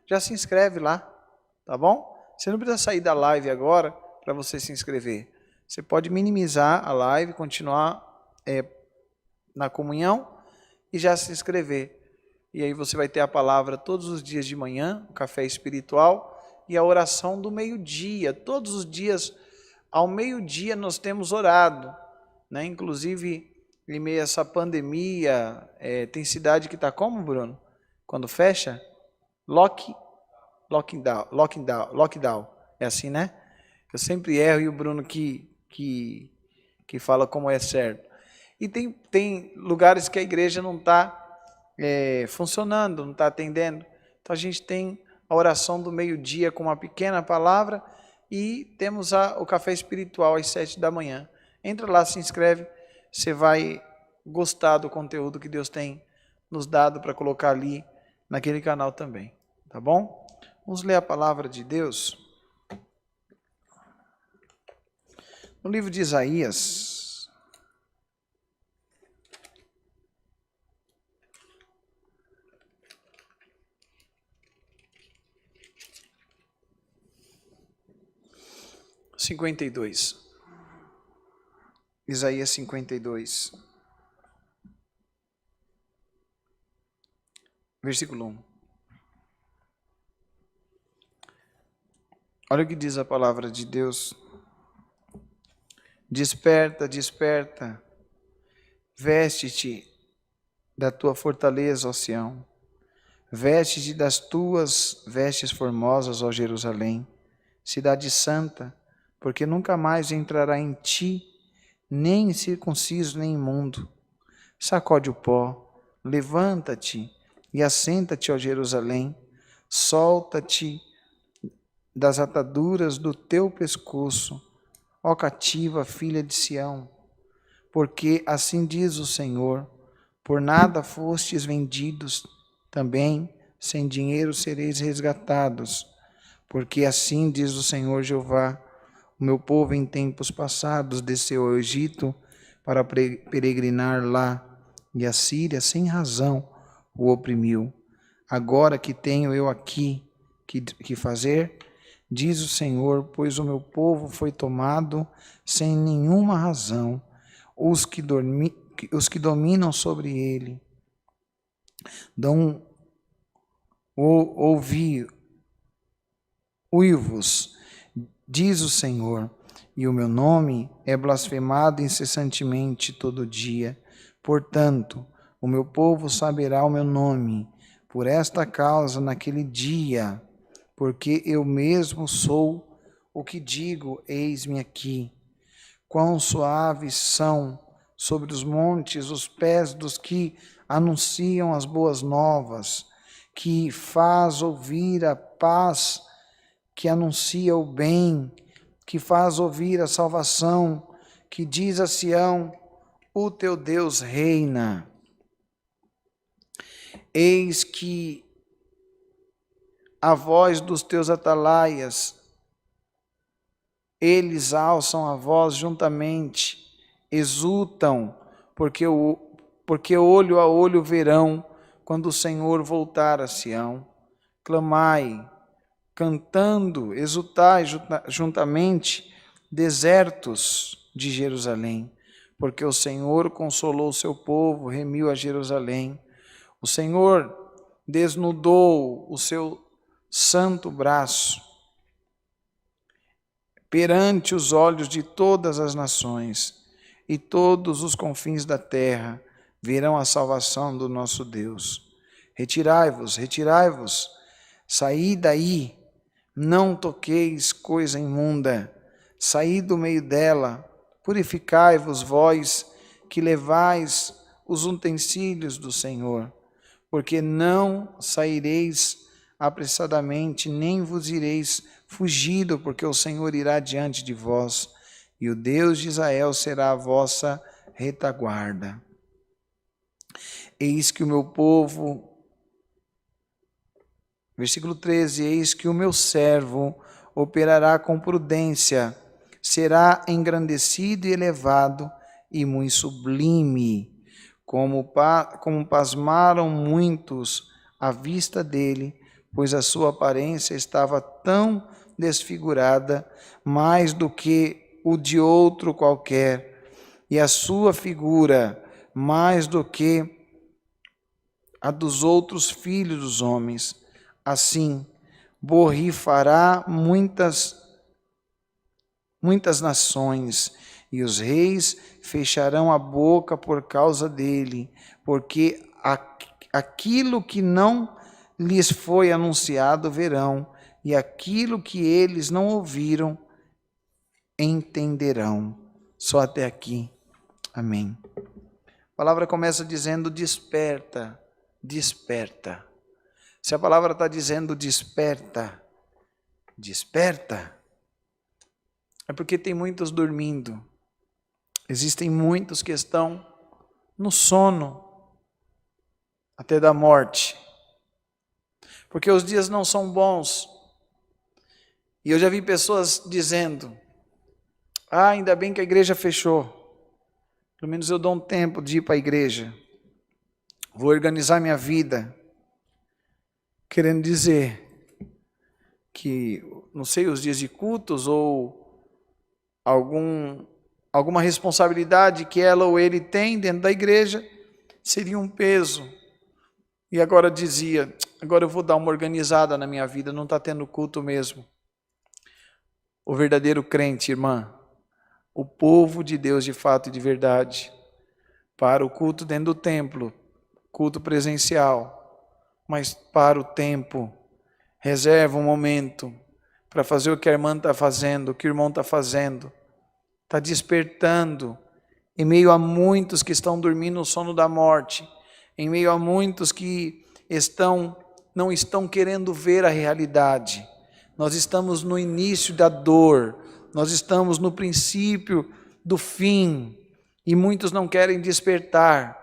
já se inscreve lá, tá bom? Você não precisa sair da live agora para você se inscrever. Você pode minimizar a live, continuar na comunhão e já se inscrever. E aí você vai ter a palavra todos os dias de manhã, o café espiritual e a oração do meio-dia. Todos os dias, ao meio-dia, nós temos orado, né? Inclusive, em meio a essa pandemia, tem cidade que está como, Bruno? Quando fecha? Lockdown. É assim, né? Eu sempre erro e o Bruno que fala como é certo. E tem lugares que a igreja não está funcionando, não está atendendo. Então a gente tem a oração do meio-dia com uma pequena palavra e temos o café espiritual às 7 da manhã. Entra lá, se inscreve, você vai gostar do conteúdo que Deus tem nos dado para colocar ali naquele canal também, tá bom? Vamos ler a palavra de Deus. No livro de Isaías, Isaías 52, versículo 1. Olha o que diz a palavra de Deus. Desperta, desperta, veste-te da tua fortaleza, ó Sião. Veste-te das tuas vestes formosas, ó Jerusalém, cidade santa, porque nunca mais entrará em ti, nem incircunciso, nem imundo. Sacode o pó, levanta-te e assenta-te, ó Jerusalém, solta-te das ataduras do teu pescoço, ó cativa, filha de Sião, porque assim diz o Senhor, por nada fostes vendidos, também sem dinheiro sereis resgatados, porque assim diz o Senhor Jeová, o meu povo em tempos passados desceu ao Egito para peregrinar lá, e a Síria sem razão o oprimiu. Agora que tenho eu aqui que fazer, diz o Senhor, pois o meu povo foi tomado sem nenhuma razão, os que dominam sobre ele. Ouvi-vos, diz o Senhor, e o meu nome é blasfemado incessantemente todo dia. Portanto, o meu povo saberá o meu nome, por esta causa naquele dia, porque eu mesmo sou o que digo, eis-me aqui. Quão suaves são sobre os montes os pés dos que anunciam as boas novas, que faz ouvir a paz, que anuncia o bem, que faz ouvir a salvação, que diz a Sião, o teu Deus reina. Eis que a voz dos teus atalaias, eles alçam a voz juntamente, exultam, porque olho a olho verão, quando o Senhor voltar a Sião. Clamai, cantando, exultai juntamente, desertos de Jerusalém, porque o Senhor consolou o seu povo, remiu a Jerusalém. O Senhor desnudou o seu santo braço perante os olhos de todas as nações, e todos os confins da terra verão a salvação do nosso Deus. Retirai-vos, retirai-vos, saí daí, não toqueis coisa imunda, saí do meio dela, purificai-vos vós, que levais os utensílios do Senhor, porque não saireis apressadamente, nem vos ireis fugido, porque o Senhor irá diante de vós, e o Deus de Israel será a vossa retaguarda. Eis que o meu povo, versículo 13, eis que o meu servo operará com prudência, será engrandecido e elevado e muito sublime, como pasmaram muitos à vista dele, pois a sua aparência estava tão desfigurada, mais do que o de outro qualquer, e a sua figura mais do que a dos outros filhos dos homens. Assim, borrifará muitas nações, e os reis fecharão a boca por causa dele, porque aquilo que não lhes foi anunciado verão, e aquilo que eles não ouviram entenderão. Só até aqui. Amém. A palavra começa dizendo desperta, desperta. Se a palavra está dizendo desperta, desperta, é porque tem muitos dormindo. Existem muitos que estão no sono, até da morte. Porque os dias não são bons. E eu já vi pessoas dizendo, ainda bem que a igreja fechou. Pelo menos eu dou um tempo de ir para a igreja. Vou organizar minha vida. Querendo dizer que, não sei, os dias de cultos ou alguma responsabilidade que ela ou ele tem dentro da igreja seria um peso. E agora dizia, agora eu vou dar uma organizada na minha vida, não está tendo culto mesmo. O verdadeiro crente, irmã, o povo de Deus de fato e de verdade, para o culto dentro do templo, culto presencial, mas para o tempo, reserva um momento para fazer o que a irmã está fazendo, o que o irmão está fazendo, está despertando, em meio a muitos que estão dormindo no sono da morte, em meio a muitos que não estão querendo ver a realidade. Nós estamos no início da dor, nós estamos no princípio do fim, e muitos não querem despertar.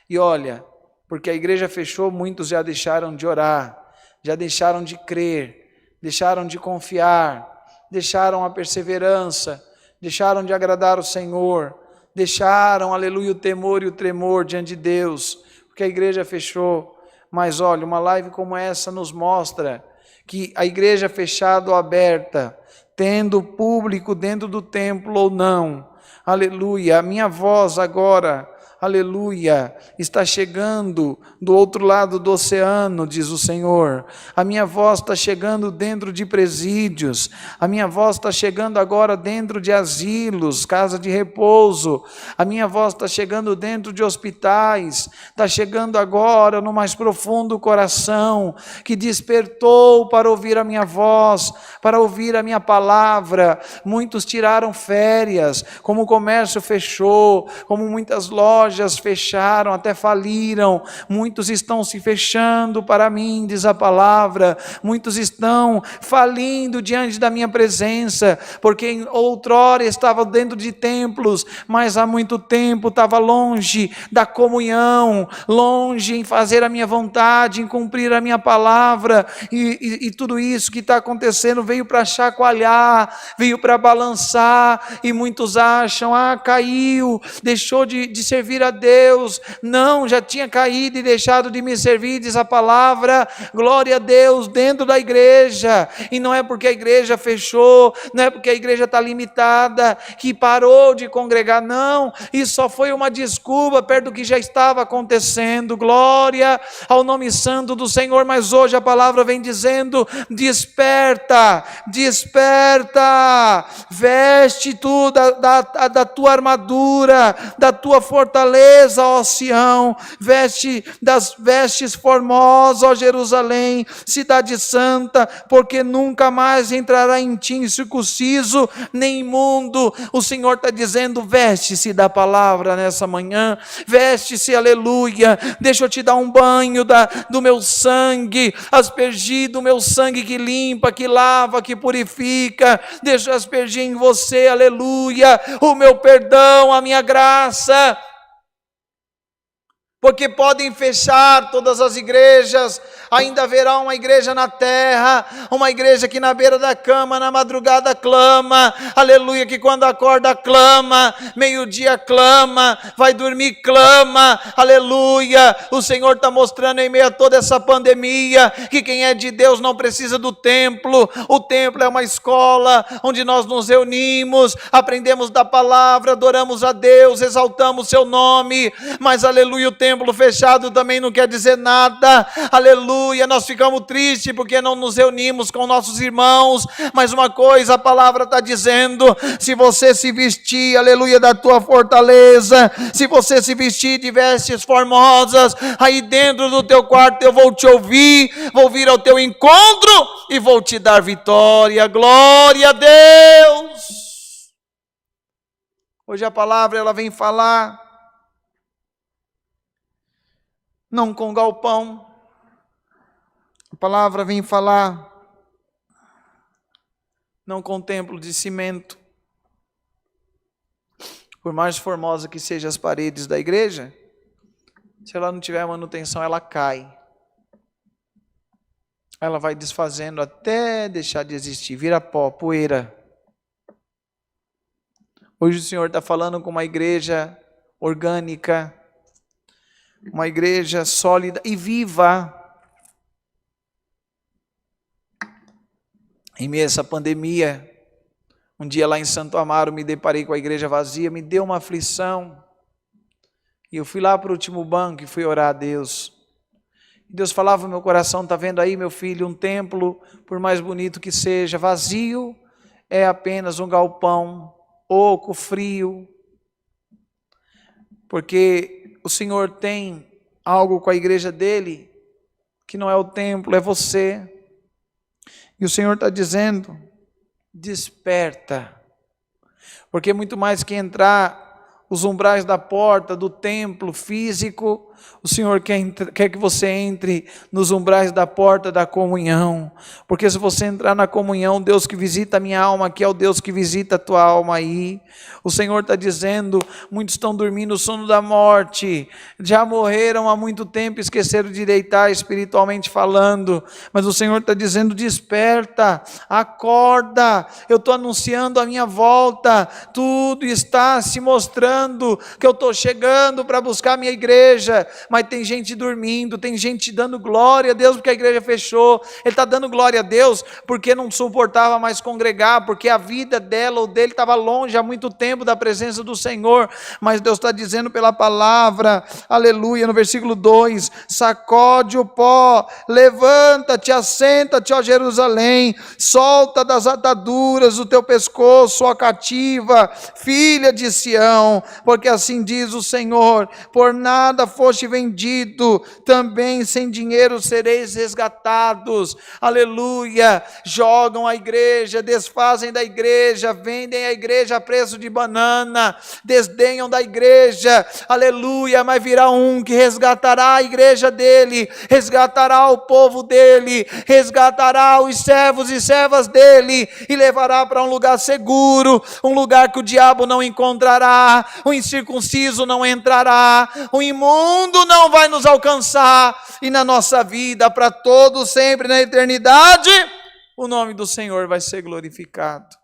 E olha, porque a igreja fechou, muitos já deixaram de orar, já deixaram de crer, deixaram de confiar, deixaram a perseverança, deixaram de agradar o Senhor, deixaram, aleluia, o temor e o tremor diante de Deus, porque a igreja fechou. Mas olha, uma live como essa nos mostra que a igreja fechada ou aberta, tendo público dentro do templo ou não, aleluia, a minha voz agora, aleluia, está chegando do outro lado do oceano, diz o Senhor. A minha voz está chegando dentro de presídios, a minha voz está chegando agora dentro de asilos, casa de repouso, a minha voz está chegando dentro de hospitais, está chegando agora no mais profundo coração, que despertou para ouvir a minha voz, para ouvir a minha palavra. Muitos tiraram férias, como o comércio fechou, como muitas lojas fecharam, até faliram. Muitos estão se fechando para mim, diz a palavra. Muitos estão falindo diante da minha presença, porque outrora estavam dentro de templos, mas há muito tempo estava longe da comunhão, longe em fazer a minha vontade, em cumprir a minha palavra, e tudo isso que está acontecendo veio para chacoalhar, veio para balançar, e muitos acham, caiu, deixou de servir a Deus. Não, já tinha caído e deixado de me servir, diz a palavra. Glória a Deus, dentro da igreja. E não é porque a igreja fechou, não é porque a igreja está limitada, que parou de congregar, não. Isso só foi uma desculpa perto do que já estava acontecendo. Glória ao nome santo do Senhor. Mas hoje a palavra vem dizendo, desperta, desperta, veste tu da tua armadura, da tua fortaleza, ó Sião, veste das vestes formosas, ó Jerusalém, cidade santa, porque nunca mais entrará em ti incircunciso, nem imundo. O Senhor está dizendo, veste-se da palavra nessa manhã, veste-se, aleluia. Deixa eu te dar um banho do meu sangue, aspergir do meu sangue que limpa, que lava, que purifica. Deixa eu aspergir em você, aleluia, o meu perdão, a minha graça. porque podem fechar todas as igrejas, ainda haverá uma igreja na terra, uma igreja que na beira da cama, na madrugada clama, aleluia, que quando acorda clama, meio-dia clama, vai dormir clama, aleluia. O Senhor está mostrando em meio a toda essa pandemia, que quem é de Deus não precisa do templo. O templo é uma escola, onde nós nos reunimos, aprendemos da palavra, adoramos a Deus, exaltamos seu nome, mas aleluia, o templo fechado também não quer dizer nada, aleluia. Nós ficamos tristes porque não nos reunimos com nossos irmãos, mas uma coisa a palavra está dizendo: se você se vestir, aleluia, da tua fortaleza, se você se vestir de vestes formosas, aí dentro do teu quarto eu vou te ouvir, vou vir ao teu encontro e vou te dar vitória. Glória a Deus. Hoje a palavra ela vem falar não com galpão, a palavra vem falar não com templo de cimento. Por mais formosa que sejam as paredes da igreja, se ela não tiver manutenção, ela cai. Ela vai desfazendo até deixar de existir, vira pó, poeira. Hoje o Senhor está falando com uma igreja orgânica, uma igreja sólida e viva. Em meio a essa pandemia, um dia lá em Santo Amaro, me deparei com a igreja vazia, me deu uma aflição. E eu fui lá para o último banco e fui orar a Deus. Deus falava no meu coração: está vendo aí, meu filho, um templo, por mais bonito que seja, vazio, é apenas um galpão, oco, frio. Porque o Senhor tem algo com a igreja dele, que não é o templo, é você. E o Senhor está dizendo: desperta, porque muito mais que entrar os umbrais da porta do templo físico, o Senhor quer que você entre nos umbrais da porta da comunhão, porque se você entrar na comunhão, Deus que visita a minha alma aqui é o Deus que visita a tua alma aí. O Senhor está dizendo: muitos estão dormindo o sono da morte, já morreram há muito tempo, esqueceram de deitar espiritualmente falando, mas o Senhor está dizendo: desperta, acorda, eu estou anunciando a minha volta, tudo está se mostrando que eu estou chegando para buscar a minha igreja, mas tem gente dormindo, tem gente dando glória a Deus porque a igreja fechou. Ele está dando glória a Deus porque não suportava mais congregar, porque a vida dela ou dele estava longe há muito tempo da presença do Senhor. Mas Deus está dizendo pela palavra, aleluia, no versículo 2: sacode o pó, levanta-te, assenta-te, ó Jerusalém, solta das ataduras o teu pescoço, ó cativa, filha de Sião, porque assim diz o Senhor: por nada foste vendido, também sem dinheiro sereis resgatados. Aleluia. Jogam a igreja, desfazem da igreja, vendem a igreja a preço de banana, desdenham da igreja, aleluia, mas virá um que resgatará a igreja dele, resgatará o povo dele, resgatará os servos e servas dele e levará para um lugar seguro, um lugar que o diabo não encontrará, o incircunciso não entrará, o imundo não vai nos alcançar, e na nossa vida, para todos sempre, na eternidade, o nome do Senhor vai ser glorificado.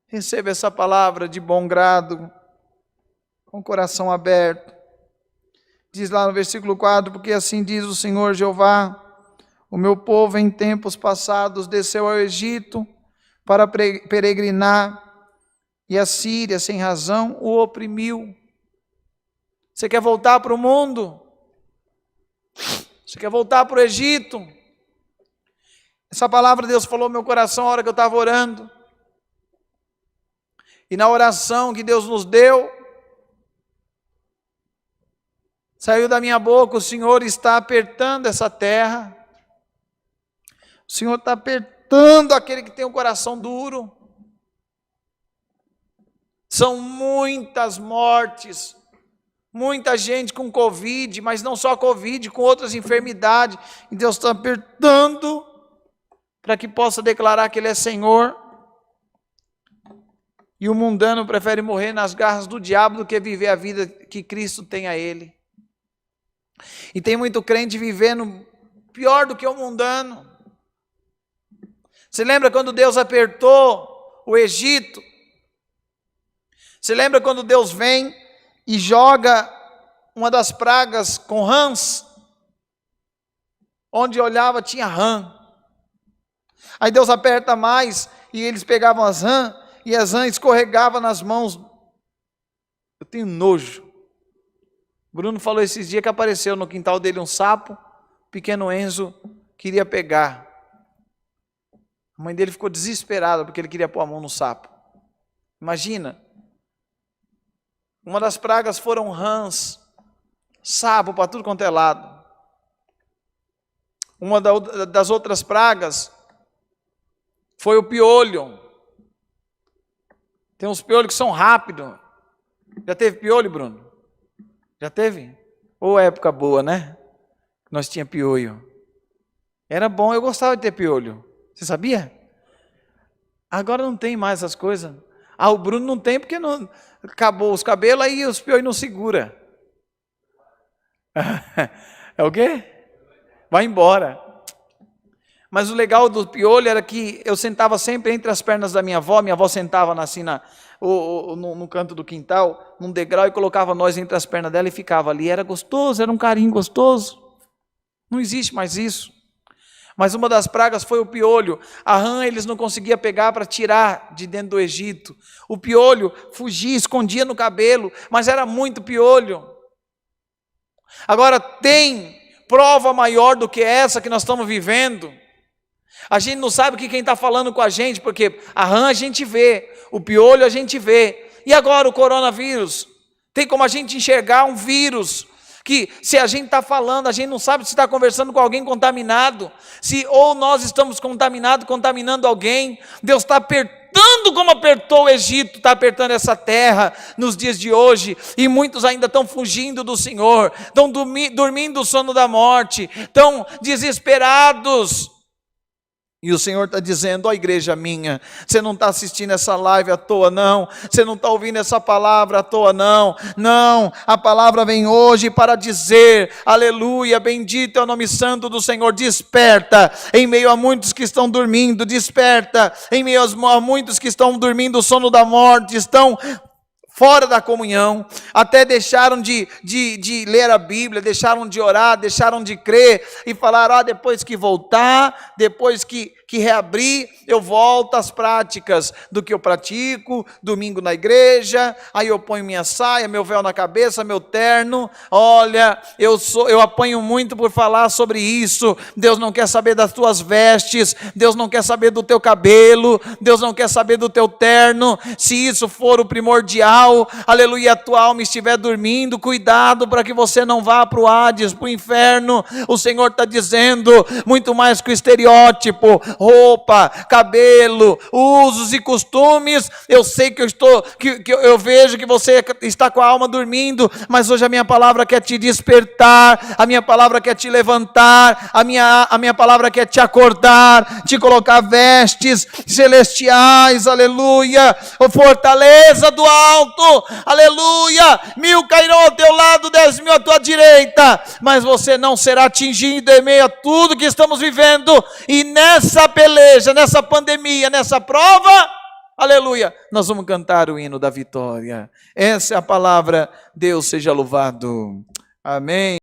Receba essa palavra de bom grado, com o coração aberto. Diz lá no versículo 4: porque assim diz o Senhor Jeová: o meu povo em tempos passados desceu ao Egito para peregrinar, e a Síria sem razão o oprimiu. Você quer voltar para o mundo? Você quer voltar para o Egito? Essa palavra Deus falou no meu coração a hora que eu estava orando. E na oração que Deus nos deu, saiu da minha boca: o Senhor está apertando essa terra. O Senhor está apertando aquele que tem o coração duro. São muitas mortes, muita gente com Covid, mas não só Covid, com outras enfermidades. E Deus está apertando para que possa declarar que Ele é Senhor. E o mundano prefere morrer nas garras do diabo do que viver a vida que Cristo tem a ele. E tem muito crente vivendo pior do que o mundano. Você lembra quando Deus apertou o Egito? Você lembra quando Deus vem e joga uma das pragas com rãs? Onde olhava tinha rã. Aí Deus aperta mais e eles pegavam as rãs e as rãs escorregavam nas mãos. Eu tenho nojo. Bruno falou esses dias que apareceu no quintal dele um sapo, o pequeno Enzo queria pegar. A mãe dele ficou desesperada porque ele queria pôr a mão no sapo. Imagina. Uma das pragas foram rãs, sapo para tudo quanto é lado. Uma das outras pragas foi o piolho. Tem uns piolhos que são rápidos. Já teve piolho, Bruno? Já teve? Ou época boa, né? Nós tinha piolho. Era bom, eu gostava de ter piolho. Você sabia? Agora não tem mais essas coisas. O Bruno não tem porque não acabou os cabelos, aí os piolhos não segura. É o quê? Vai embora. Mas o legal do piolho era que eu sentava sempre entre as pernas da minha avó sentava assim no canto do quintal, num degrau, e colocava nós entre as pernas dela e ficava ali. Era gostoso, era um carinho gostoso. Não existe mais isso. Mas uma das pragas foi o piolho. A rã eles não conseguiam pegar para tirar de dentro do Egito. O piolho fugia, escondia no cabelo, mas era muito piolho. Agora tem prova maior do que essa que nós estamos vivendo. A gente não sabe o que quem está falando com a gente, porque a rã a gente vê, o piolho a gente vê. E agora o coronavírus? Tem como a gente enxergar um vírus que se a gente está falando, a gente não sabe se está conversando com alguém contaminado, se ou nós estamos contaminados, contaminando alguém. Deus está apertando como apertou o Egito, está apertando essa terra nos dias de hoje, e muitos ainda estão fugindo do Senhor, estão dormindo o sono da morte, estão desesperados. E o Senhor está dizendo: ó igreja minha, você não está assistindo essa live à toa não, você não está ouvindo essa palavra à toa não, não, a palavra vem hoje para dizer, aleluia, bendito é o nome santo do Senhor. Desperta em meio a muitos que estão dormindo, desperta em meio a muitos que estão dormindo o sono da morte, estão fora da comunhão, até deixaram de ler a Bíblia, deixaram de orar, deixaram de crer, e falaram: depois que voltar, depois que reabrir, eu volto às práticas do que eu pratico, domingo na igreja, aí eu ponho minha saia, meu véu na cabeça, meu terno. Olha, eu apanho muito por falar sobre isso. Deus não quer saber das tuas vestes, Deus não quer saber do teu cabelo, Deus não quer saber do teu terno. Se isso for o primordial, aleluia, a tua alma estiver dormindo, cuidado para que você não vá para o Hades, para o inferno. O Senhor está dizendo, muito mais que o estereótipo, roupa, cabelo, usos e costumes. Eu sei que eu vejo que você está com a alma dormindo, mas hoje a minha palavra quer te despertar, a minha palavra quer te levantar, a minha palavra quer te acordar, te colocar vestes celestiais, aleluia, fortaleza do alto, aleluia. 1000 cairão ao teu lado, 10.000 à tua direita, mas você não será atingido em meio a tudo que estamos vivendo. E nessa peleja, nessa pandemia, nessa prova, aleluia, nós vamos cantar o hino da vitória. Essa é a palavra. Deus seja louvado. Amém.